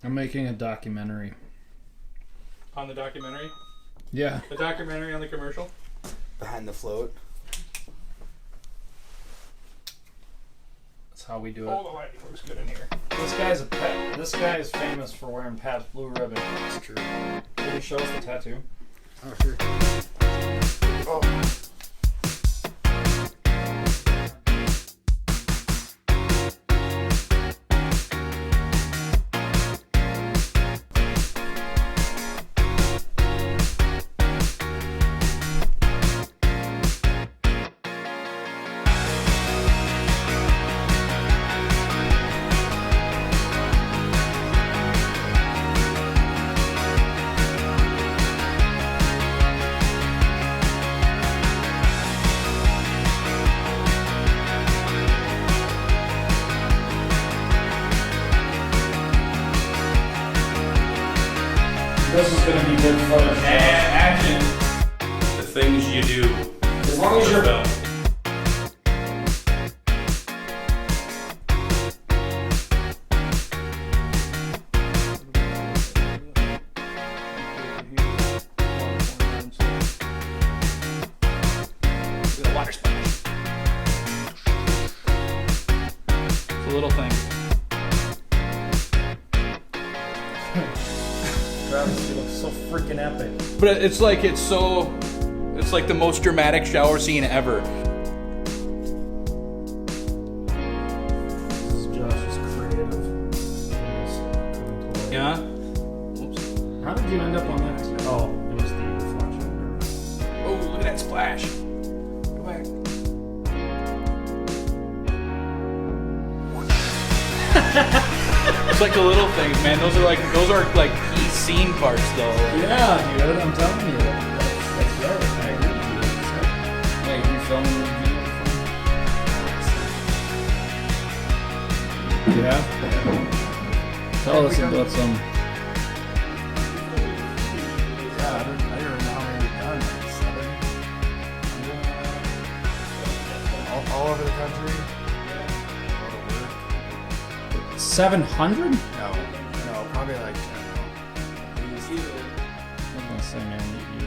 I'm making a documentary. On the documentary? Yeah. The documentary on the commercial? Behind the float. That's how we do it. Oh, the lighting looks good in here. This guy's a pet. This guy is famous for wearing Pat's blue ribbon. That's true. Can you show us the tattoo? Oh, sure. Oh. This is gonna be good footage. And action. The things you do. As long as you're film. The water splash. It's a little thing. Travis, you look so freaking epic. But it's like it's like the most dramatic shower scene ever. This is Josh's creative. Yeah. How did you end up on that? Oh, it was the reflection. Oh, look at that splash. Go back. It's like the little things, man. Those are like key scene parts, though. Yeah, dude, I'm telling you. That's right. I agree with you. It's like, hey, you filming this video? Yeah. Tell us about some. Yeah, I don't even know how many we've done. Like 7? All over the country. A lot of work. 700? No, probably like 10. I'm gonna say, man, you